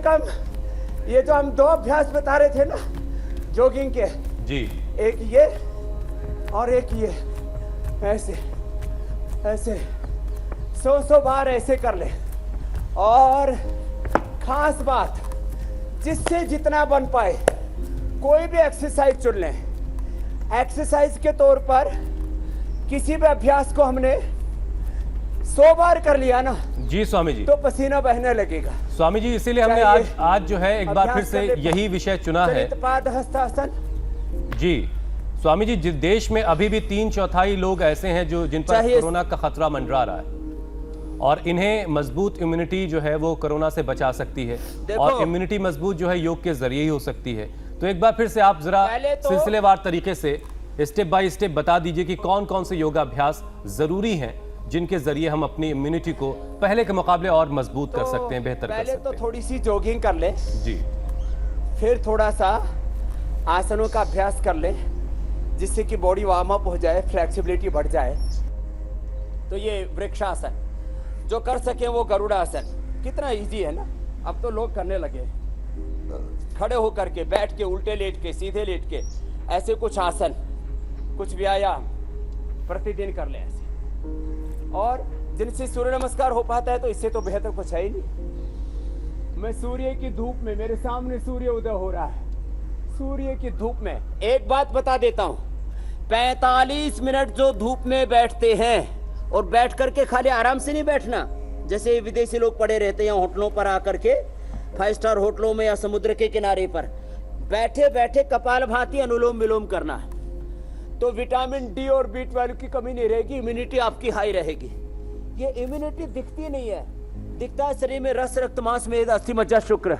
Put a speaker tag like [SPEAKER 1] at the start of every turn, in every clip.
[SPEAKER 1] कम ये जो हम 2 अभ्यास बता रहे थे ना जॉगिंग के
[SPEAKER 2] जी,
[SPEAKER 1] एक ये और एक ये, ऐसे ऐसे 100 बार ऐसे कर ले। और खास बात, जिससे जितना बन पाए कोई भी एक्सरसाइज चुन लें। एक्सरसाइज के तौर पर किसी भी अभ्यास को हमने 100 बार कर लिया ना
[SPEAKER 2] जी स्वामी जी,
[SPEAKER 1] तो पसीना बहने लगेगा।
[SPEAKER 2] स्वामी जी इसीलिए हमने आज जो है एक बार फिर से यही विषय चुना है।
[SPEAKER 1] चरितपाद हस्तासन।
[SPEAKER 2] जी स्वामी जी, जिस देश में अभी भी 3/4 लोग ऐसे हैं जिन पर कोरोना का खतरा मंडरा रहा है और इन्हें मजबूत इम्यूनिटी जो है वो कोरोना से बचा सकती है और इम्यूनिटी मजबूत जो है योग के जरिए ही हो सकती है। तो एक बार फिर से आप जरा सिलसिलेवार तरीके से स्टेप बाय स्टेप बता दीजिए कि कौन कौन से योगाभ्यास जरूरी हैं जिनके जरिए हम अपनी इम्यूनिटी को पहले के मुकाबले और मजबूत कर सकते हैं, बेहतर कर सकते हैं।
[SPEAKER 1] पहले तो थोड़ी सी जॉगिंग कर ले
[SPEAKER 2] जी,
[SPEAKER 1] फिर थोड़ा सा आसनों का अभ्यास कर ले जिससे कि बॉडी वार्म अप हो जाए, फ्लेक्सिबिलिटी बढ़ जाए। तो ये वृक्षासन जो कर सके वो गरुड़ासन, कितना इजी है ना। अब तो लोग करने लगे, खड़े होकर के, बैठ के, उल्टे लेट के, सीधे लेट के, ऐसे कुछ आसन, कुछ व्यायाम प्रतिदिन कर ले ऐसे। और जिनसे सूर्य नमस्कार हो पाता है तो इससे तो बेहतर कुछ है ही नहीं। मैं सूर्य की धूप में, मेरे सामने सूर्य उदय हो रहा है, सूर्य की धूप में एक बात बता देता हूं, 45 मिनट जो धूप में बैठते हैं, और बैठ करके खाली आराम से नहीं बैठना जैसे विदेशी लोग पड़े रहते हैं होटलों पर आकर के, 5 स्टार होटलों में या समुद्र के किनारे पर बैठे बैठे कपालभाति अनुलोम विलोम करना है। तो विटामिन डी और B12 की कमी नहीं रहेगी, इम्यूनिटी आपकी हाई रहेगी। ये इम्यूनिटी दिखती नहीं है, दिखता है शरीर में रस, रक्त, मांस, मेद, अस्थि, मज्जा, शुक्र,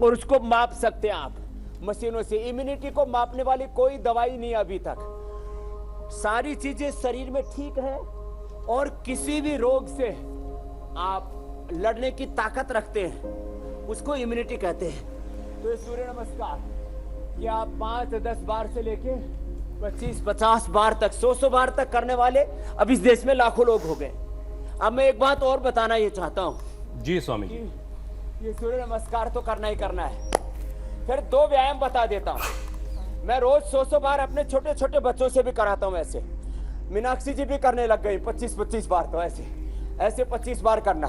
[SPEAKER 1] और उसको माप सकते हैं आप मशीनों से। इम्यूनिटी को मापने वाली कोई दवाई नहीं अभी तक। सारी चीजें शरीर में ठीक है और किसी भी रोग से आप लड़ने की ताकत रखते हैं, उसको इम्यूनिटी कहते हैं। तो ये सूर्य नमस्कार ये आप 5-10 बार से लेके 25-50 बार तक, 100 बार तक करने वाले अब इस देश में लाखों लोग हो गए। अब मैं एक बात और बताना ये चाहता हूं
[SPEAKER 2] जी स्वामी जी,
[SPEAKER 1] ये सूर्य नमस्कार तो करना ही करना है। फिर 2 व्यायाम बता देता हूं। मैं रोज 100 बार अपने छोटे छोटे बच्चों से भी कराता हूं ऐसे। मीनाक्षी जी भी करने लग गई 25-25 बार। तो ऐसे ऐसे 25 बार करना,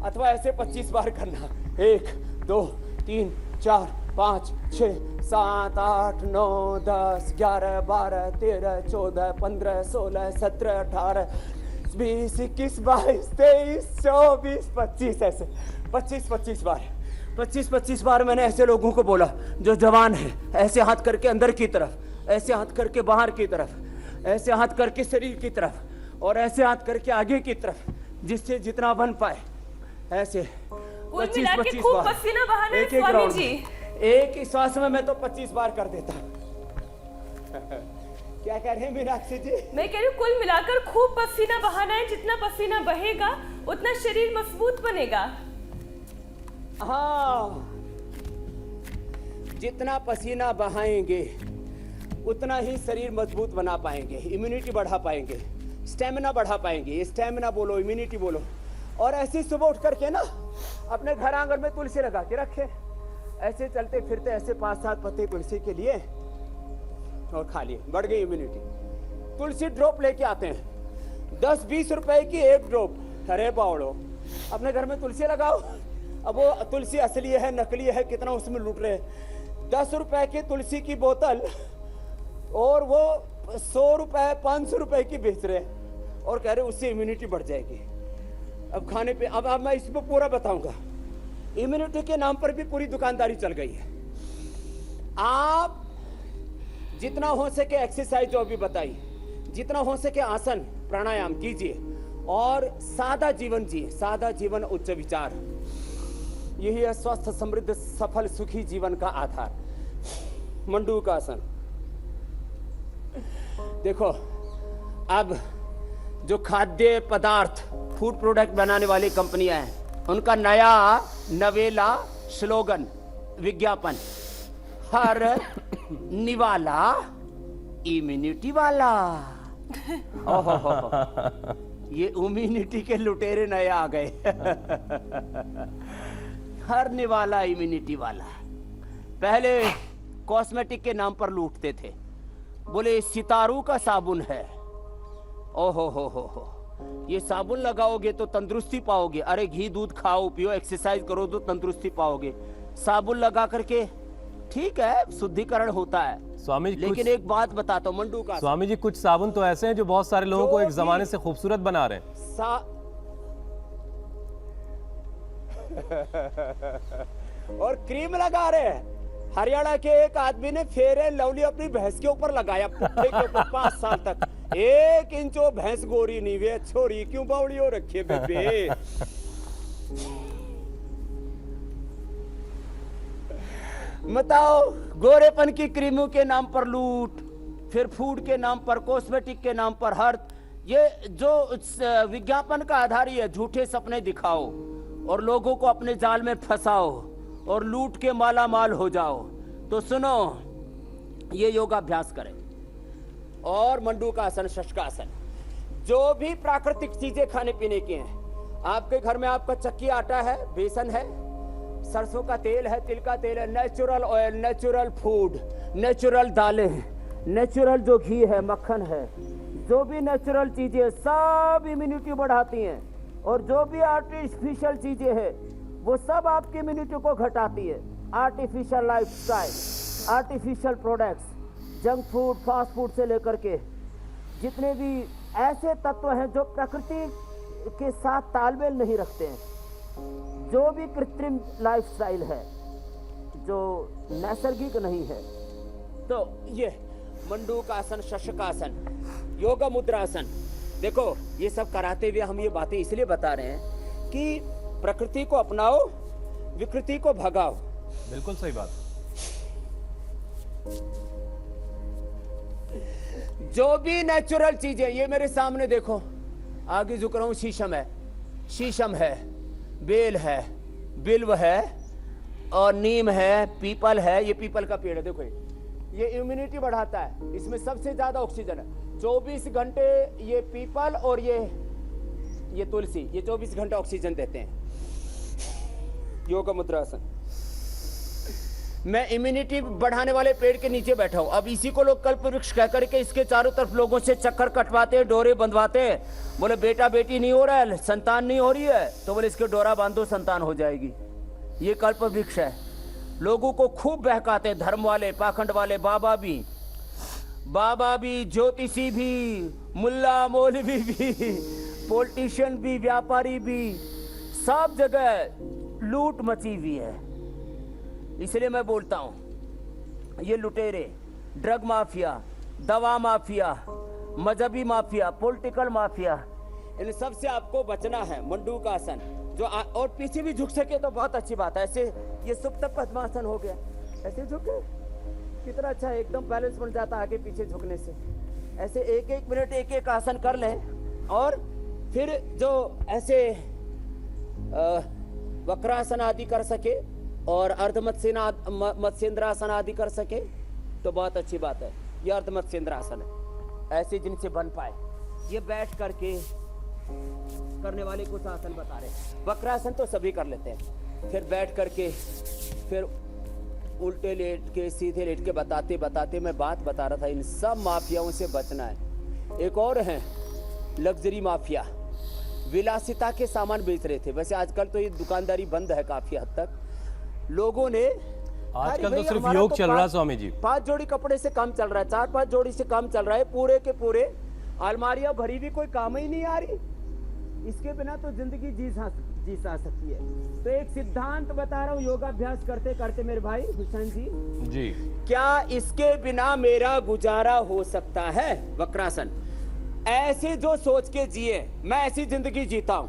[SPEAKER 1] अथवा ऐसे 25 बार करना। 1 2 3 4 5 6 7 8 9 10 11 12 13 14 15 16 17 18 20 21 22 23 24 25 ऐसे 25-25 बार। 25-25 बार मैंने ऐसे लोगों को बोला जो जवान है, ऐसे हाथ करके अंदर की तरफ, ऐसे हाथ करके बाहर की तरफ, ऐसे हाथ करके शरीर की तरफ, और ऐसे हाथ करके आगे की तरफ, जिससे जितना बन पाए ऐसे 25-25 बार।
[SPEAKER 3] पसीना बहाना है
[SPEAKER 1] एक एक
[SPEAKER 3] स्वामी
[SPEAKER 1] राउंड
[SPEAKER 3] जी।
[SPEAKER 1] एक ही श्वास में मैं तो 25 बार कर देता। क्या कह रहे हैं मीनाक्षी जी?
[SPEAKER 3] मैं कह रही हूँ कुल मिलाकर खूब पसीना बहाना है, जितना पसीना बहेगा उतना शरीर मजबूत बनेगा।
[SPEAKER 1] हाँ, जितना पसीना बहाएंगे उतना ही शरीर मजबूत बना पाएंगे, इम्यूनिटी बढ़ा पाएंगे, स्टेमिना बढ़ा पाएंगे। स्टेमिना बोलो, इम्यूनिटी बोलो। और ऐसे सुबह उठ करके ना अपने घर आंगन में तुलसी लगा के रखे, ऐसे चलते फिरते ऐसे 5-7 पत्ते तुलसी के लिए और खा लिए, बढ़ गई इम्यूनिटी। तुलसी ड्रॉप लेके आते हैं, 10-20 रुपए की एक ड्रॉप। अरे बावड़ो, अपने घर में तुलसी लगाओ। अब वो तुलसी असली है नकली है कितना उसमें लूट रहे हैं। 10 रुपए की तुलसी की बोतल और वो 100 रुपए 500 रुपए की बेच रहे हैं और कह रहे उससे इम्यूनिटी बढ़ जाएगी। अब खाने पे अब मैं इसमें पूरा बताऊंगा। इम्यूनिटी के नाम पर भी पूरी दुकानदारी चल गई है। आप जितना हो सके एक्सरसाइज जो अभी बताई, जितना हो सके आसन प्राणायाम कीजिए और सादा जीवन जिए। सादा जीवन उच्च विचार, यही है स्वस्थ समृद्ध सफल सुखी जीवन का आधार। मंडूकासन। देखो अब जो खाद्य पदार्थ फूड प्रोडक्ट बनाने वाली कंपनियां हैं, उनका नया नवेला स्लोगन विज्ञापन, हर निवाला इम्यूनिटी वाला। ओहो, ये इम्यूनिटी के लुटेरे नए आ गए। हरने वाला इम्यूनिटी वाला। पहले कॉस्मेटिक के नाम पर लूटते थे, बोले सितारू का साबुन है, ओहो हो, ये साबुन लगाओगे तो तंदुरुस्ती पाओगे। अरे घी दूध खाओ पियो, एक्सरसाइज करो तो तंदुरुस्ती पाओगे। साबुन लगा करके ठीक है शुद्धिकरण होता है
[SPEAKER 2] स्वामी जी,
[SPEAKER 1] लेकिन एक बात बताता हूँ मंडू का
[SPEAKER 2] स्वामी जी कुछ साबुन तो ऐसे हैं जो बहुत सारे लोगों को एक जमाने से खूबसूरत बना रहे हैं।
[SPEAKER 1] और क्रीम लगा रहे हैं। हरियाणा के एक आदमी ने फेयर एंड लवली अपनी भैंस के ऊपर लगाया, पुट्ठे के ऊपर 5 साल तक। 1 इंच वो भैंस गोरी नहीं वे छोरी क्यों बावड़ी हो रखी है बेबे। बताओ, गोरेपन की क्रीमों के नाम पर लूट, फिर फूड के नाम पर, कॉस्मेटिक के नाम पर, हर ये जो विज्ञापन का आधार ही है, झूठे सपने दिखाओ और लोगों को अपने जाल में फंसाओ और लूट के माला माल हो जाओ। तो सुनो, ये योगाभ्यास करें और मंडूकासन, शशकासन, जो भी प्राकृतिक चीजें खाने पीने की हैं। आपके घर में आपका चक्की आटा है, बेसन है, सरसों का तेल है, तिल का तेल है, natural oil, natural food, natural दालें हैं, नेचुरल जो घी है, मक्खन है, जो भी नेचुरल चीजें सब इम्यूनिटी बढ़ाती हैं। और जो भी आर्टिफिशियल चीजें हैं वो सब आपकी इम्यूनिटी को घटाती है। Artificial lifestyle, artificial products, junk food, fast food से लेकर के जितने भी ऐसे तत्व हैं जो प्रकृति के साथ तालमेल नहीं रखते हैं, जो भी कृत्रिम लाइफस्टाइल है, जो नैसर्गिक नहीं है, तो ये मंडूकासन, शशकासन, योगा मुद्रासन, देखो ये सब कराते हुए हम ये बातें इसलिए बता रहे हैं कि प्रकृति को अपनाओ, विकृति को भगाओ।
[SPEAKER 2] बिल्कुल सही बात।
[SPEAKER 1] जो भी नेचुरल चीजें, ये मेरे सामने देखो, आगे झुक रहा हूं, शीशम है, शीशम है, बेल है, बिल्व है और नीम है, पीपल है। ये पीपल का पेड़ है, देखो ये इम्यूनिटी बढ़ाता है, इसमें सबसे ज्यादा ऑक्सीजन है। 24 घंटे ये पीपल और ये तुलसी, ये 24 घंटे ऑक्सीजन देते हैं। योग मुद्रासन। मैं इम्यूनिटी बढ़ाने वाले पेड़ के नीचे बैठा हूं। अब इसी को लोग कल्प वृक्ष कह करके इसके चारों तरफ लोगों से चक्कर कटवाते, डोरे बंधवाते। बोले बेटा बेटी नहीं हो रहा है, संतान नहीं हो रही है, तो बोले इसके डोरा बांधो, संतान हो जाएगी। ये कल्प वृक्ष है। लोगों को खूब बहकाते, धर्म वाले, पाखंड वाले, बाबा भी, ज्योतिषी भी, मुल्ला मौलवी भी, पॉलिटिशियन भी, व्यापारी भी, सब जगह लूट मची हुई है। इसलिए मैं बोलता हूं, ये लुटेरे, ड्रग माफिया, दवा माफिया, मजहबी माफिया, पॉलिटिकल माफिया, इन सब से आपको बचना है। मंडूकासन जो और पीछे भी झुक सके तो बहुत अच्छी बात है। ऐसे ये सुप्त पद्मासन हो गया, ऐसे झुके, कितना अच्छा है, एकदम बैलेंस बन जाता है आगे पीछे झुकने से। ऐसे 1-1 मिनट एक आसन कर लें और फिर जो ऐसे वक्रासन आदि कर सके और मत्स्येंद्रासन आदि कर सके तो बहुत अच्छी बात है। ये अर्धमत्स्येंद्रासन है, ऐसे जिनसे बन पाए। ये बैठ करके करने वाले कुछ आसन बता रहे हैं। वक्रासन तो सभी कर लेते हैं, फिर बैठ करके, फिर उल्टे लेट के, सीधे लेट के बताते बताते मैं बात बता रहा था, इन सब माफियाओं से बचना है। एक और है लग्जरी माफिया, विलासिता के सामान बेच रहे थे। वैसे आजकल तो ये दुकानदारी बंद है काफी हद तक। लोगों ने
[SPEAKER 2] आजकल तो सिर्फ योग चल रहा है स्वामी जी।
[SPEAKER 1] 5 जोड़ी कपड़े से काम चल रहा है, 4-5 जोड़ी से काम चल रहा है, पूरे के पूरे अलमारियां भरी भी, कोई काम ही नहीं आ रही। इसके बिना तो जिंदगी जी जा सकती है। तो एक सिद्धांत बता रहा हूँ, योगाभ्यास करते करते मेरे भाई हुसैन जी, क्या इसके बिना मेरा गुजारा हो सकता है? वक्रासन। ऐसे जो सोच के जिए, मैं ऐसी जिंदगी जीता हूं,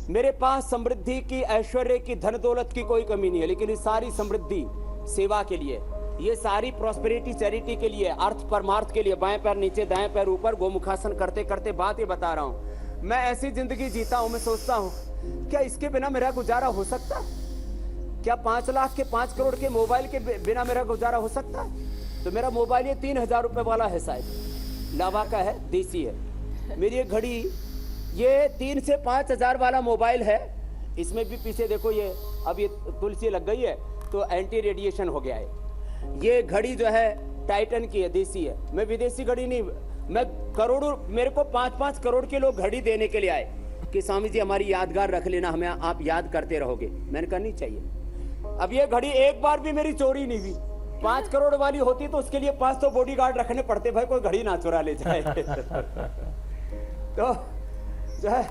[SPEAKER 1] मेरे पास समृद्धि की, ऐश्वर्य की, धन दौलत की कोई कमी नहीं है, लेकिन ये सारी समृद्धि सेवा के लिए, ये सारी प्रॉस्पेरिटी चैरिटी के लिए, अर्थ परमार्थ के लिए। बाएं पैर नीचे, दाएं पैर ऊपर, गोमुखासन करते करते बात ये बता रहा हूं। मैं ऐसी जिंदगी जीता हूं, मैं सोचता हूं क्या इसके बिना मेरा गुजारा हो सकता है? क्या 5 लाख के 5 करोड़ के मोबाइल के बिना मेरा गुजारा हो सकता है? तो मेरा मोबाइल ये 3000 रुपए वाला है, शायद लावा का है, देसी है। मेरी ये घड़ी ये 3 से 5 हजार वाला मोबाइल है, इसमें भी पीछे देखो, ये अब ये तुलसी लग गई है तो एंटी रेडिएशन हो गया है। ये घड़ी जो है टाइटन की है, देसी है, मैं विदेशी घड़ी नहीं, मैं करोड़ों, मेरे को 5-5 करोड़ के लोग घड़ी देने के लिए आए कि स्वामी जी हमारी यादगार रख लेना, हमें आप याद करते रहोगे। मैंने कहा नहीं चाहिए। अब ये घड़ी एक बार भी मेरी चोरी नहीं हुई। 5 करोड़ वाली होती तो उसके लिए 500 बॉडीगार्ड रखने पड़ते, भाई कोई घड़ी ना चुरा ले जाए। तो जो है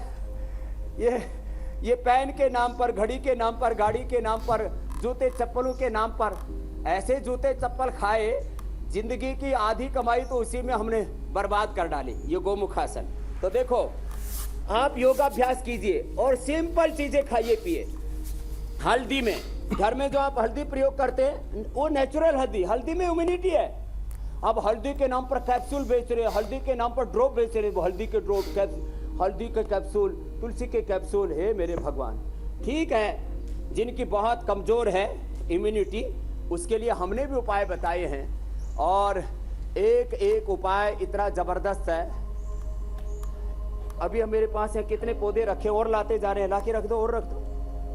[SPEAKER 1] ये पेन के नाम पर, घड़ी के नाम पर, गाड़ी के नाम पर, जूते चप्पलों के नाम पर ऐसे जूते चप्पल खाए, जिंदगी की आधी कमाई तो उसी में हमने बर्बाद कर डाली। ये गोमुखासन। तो देखो आप योगाभ्यास कीजिए और सिंपल चीजें खाइए पिए। हल्दी में, घर में जो आप हल्दी प्रयोग करते हैं वो नेचुरल हल्दी में इम्यूनिटी है। अब हल्दी के नाम पर कैप्सूल बेच रहे, हल्दी के नाम पर ड्रॉप बेच रहे, हल्दी के ड्रॉप, हल्दी के कैप्सूल, तुलसी के कैप्सूल। हे मेरे भगवान, ठीक है, जिनकी बहुत कमजोर है इम्यूनिटी, उसके लिए हमने भी उपाय बताए हैं। और एक एक उपाय इतना जबरदस्त है। अभी हम मेरे पास है कितने पौधे रखे और लाते जा रहे हैं, लाके रख दो और रख दो।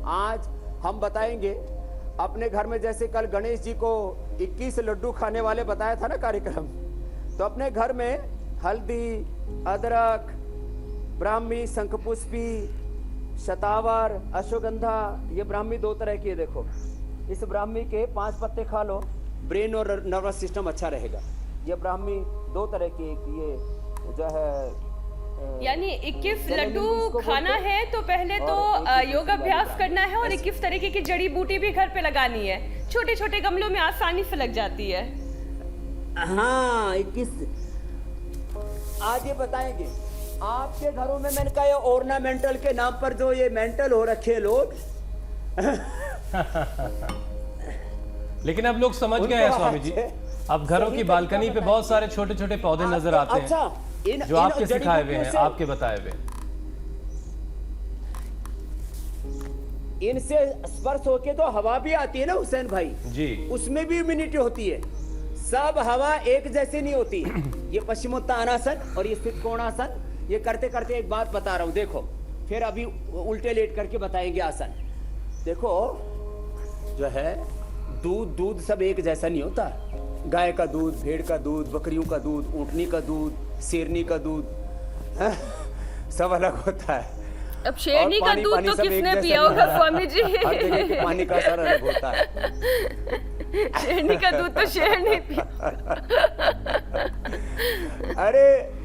[SPEAKER 1] आज हम बताएंगे अपने घर में, जैसे कल गणेश जी को 21 लड्डू खाने वाले बताया था ना कार्यक्रम, तो अपने घर में हल्दी, अदरक, ब्राह्मी, शंखपुष्पी, शतावर, अश्वगंधा, ये ब्राह्मी 2 तरह की है। देखो इस ब्राह्मी के 5 पत्ते खा लो, ब्रेन और नर्वस सिस्टम अच्छा रहेगा। ये ब्राह्मी 2 तरह की, ये जो है
[SPEAKER 3] यानी 21 लड्डू खाना है तो पहले तो योगाभ्यास करना है और 21 तरीके की जड़ी बूटी भी घर पे लगानी है। छोटे छोटे गमलों में आसानी से लग जाती है।
[SPEAKER 1] हाँ 21 आज ये बताएंगे आपके घरों में। मैंने कहा ये ऑर्नामेंटल के नाम पर जो ये मेंटल हो रखे लोग
[SPEAKER 2] लेकिन अब लोग समझ गए हैं स्वामी जी। अब घरों की बालकनी पे बहुत सारे छोटे छोटे पौधे नजर आते हैं।
[SPEAKER 1] अच्छा,
[SPEAKER 2] जो आपके सिखाए हुए हैं, आपके बताए हुए।
[SPEAKER 1] इनसे स्पर्श होके तो हवा भी आती है ना हुसैन भाई
[SPEAKER 2] जी,
[SPEAKER 1] उसमें भी इम्यूनिटी होती है। सब हवा एक जैसी नहीं होती। ये पश्चिमोत्तानासन और ये स्थित कोणासन, ये करते करते एक बात बता रहा हूं, देखो फिर अभी उल्टे लेट करके बताएंगे आसन। देखो जो है दूध सब एक जैसा नहीं होता। गाय का दूध, भेड़ का दूध, बकरियों का दूध, ऊँटनी का दूध, शेरनी का दूध, सब अलग होता है।
[SPEAKER 3] अब शेरनी का दूध तो किसने पिया होगा स्वामी जी?
[SPEAKER 1] हर जगह के पानी का असर अलग होता है।
[SPEAKER 3] शेरनी का दूध तो शेर नहीं पिया।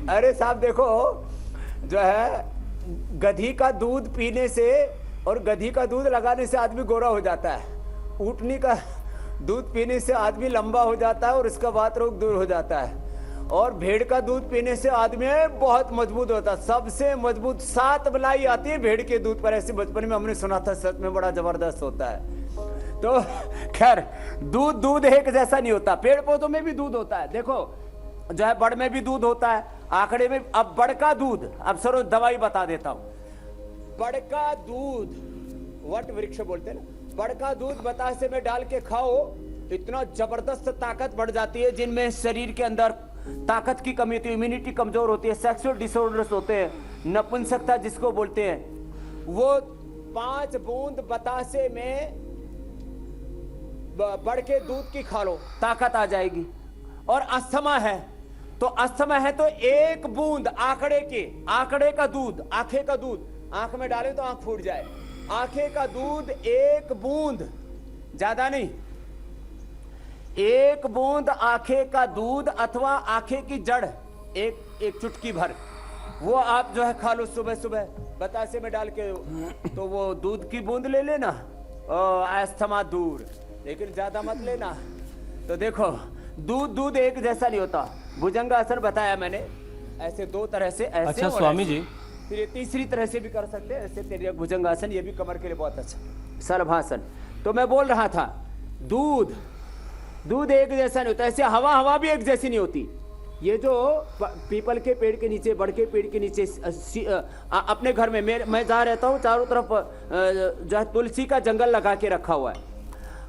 [SPEAKER 1] अरे साहब देखो जो है गधी का दूध पीने से और गधी का दूध लगाने से आदमी गोरा हो जाता है। ऊँटनी का दूध पीने से आदमी लंबा हो जाता है और उसका बात रोग दूर हो जाता है। और भेड़ का दूध पीने से आदमी बहुत मजबूत होता है। सबसे मजबूत 7 बलाई आती है भेड़ के दूध पर, ऐसे बचपन में हमने सुना था। सच में बड़ा जबरदस्त होता है। तो खैर दूध एक जैसा नहीं होता। पेड़ पौधों में भी दूध होता है। देखो जो है बड़ में भी दूध होता है, आंकड़े में। अब बड़ का दूध, अब सर दवाई बता देता हूं। बड़ का दूध वट वृक्ष बोलते हैं ना, बड़ का दूध बतासे में डाल के खाओ, इतना जबरदस्त ताकत बढ़ जाती है। जिनमें शरीर के अंदर ताकत की कमी होती है, इम्यूनिटी कमजोर होती है, सेक्सुअल डिसऑर्डर्स होते हैं, नपुंसकता जिसको बोलते हैं, वो 5 बूंद बतासे में बढ़ के दूध की खा लो, ताकत आ जाएगी। और अस्थमा है तो 1 बूंद आंकड़े का दूध, आंखें का दूध, आंख में डाले तो आंख फूट जाए। आंखें का दूध 1 बूंद, ज्यादा नहीं, 1 बूंद आंखें का दूध अथवा आंखें की जड़ एक चुटकी भर, वो आप जो है खा लो सुबह सुबह बतासे में डाल के। तो वो दूध की बूंद ले लेना, अस्थमा दूर, लेकिन ज्यादा मत लेना। तो देखो दूध एक जैसा नहीं होता। भुजंगासन बताया मैंने, ऐसे 2 तरह से, ऐसे।
[SPEAKER 2] अच्छा स्वामी जी,
[SPEAKER 1] फिर ये तीसरी तरह से भी कर सकते हैं, ऐसे तेरे भुजंगासन, ये भी कमर के लिए बहुत अच्छा। सलभासन। तो मैं बोल रहा था दूध एक जैसा नहीं होता। ऐसे हवा भी एक जैसी नहीं होती। ये जो पीपल के पेड़ के नीचे, बड़ के पेड़ के नीचे, अपने घर में मैं जहाँ रहता हूँ चारों तरफ जो है तुलसी का जंगल लगा के रखा हुआ है।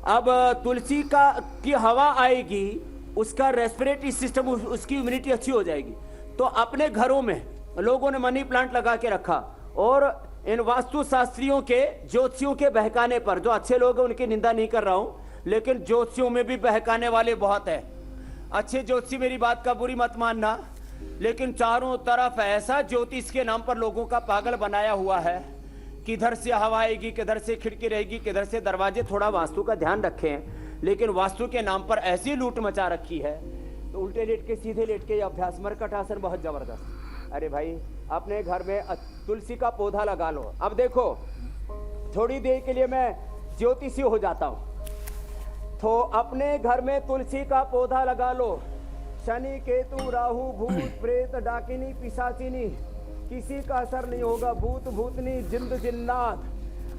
[SPEAKER 1] अब तुलसी की हवा आएगी, उसका रेस्पिरेटरी सिस्टम, उसकी इम्यूनिटी अच्छी हो जाएगी। तो अपने घरों में लोगों ने मनी प्लांट लगा के रखा और इन वास्तु शास्त्रियों के ज्योतिषियों के बहकाने पर, जो अच्छे लोग हैं उनकी निंदा नहीं कर रहा हूं, लेकिन ज्योतिषियों में भी बहकाने वाले बहुत है। अच्छे ज्योतिषी मेरी बात का बुरी मत मानना, लेकिन चारों तरफ ऐसा ज्योतिष के नाम पर लोगों का पागल बनाया हुआ है, किधर से हवा आएगी, किधर से खिड़की रहेगी, किधर से दरवाजे। थोड़ा वास्तु का ध्यान रखें, लेकिन वास्तु के नाम पर ऐसी लूट मचा रखी है। तो उल्टे लेट के सीधे लेट के ये अभ्यास, मरकट आसन बहुत जबरदस्त। अरे भाई अपने घर में तुलसी का पौधा लगा लो। अब देखो थोड़ी देर के लिए मैं ज्योतिषी हो जाता हूं, तो अपने घर में तुलसी का पौधा लगा लो। शनि केतु राहु भूत प्रेत डाकिनी पिशाचिनी किसी का असर नहीं होगा। भूत भूतनी जिंद जिन्नात,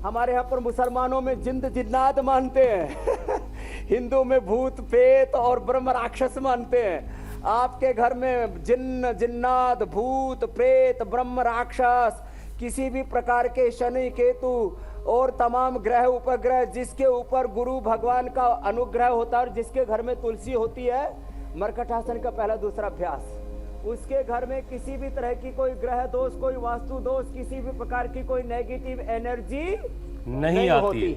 [SPEAKER 1] हमारे यहाँ पर मुसलमानों में जिंद जिन्नात मानते हैं हिंदू में भूत प्रेत और ब्रह्म राक्षस मानते हैं। आपके घर में जिन्न जिन्नात भूत प्रेत ब्रह्म राक्षस किसी भी प्रकार के शनि केतु और तमाम ग्रह उपग्रह जिसके ऊपर गुरु भगवान का अनुग्रह होता है और जिसके घर में तुलसी होती है, मरकटासन का पहला दूसरा अभ्यास, उसके घर में किसी भी तरह की कोई ग्रह दोष, कोई वास्तु दोष, किसी भी प्रकार की कोई नेगेटिव एनर्जी
[SPEAKER 2] नहीं आती।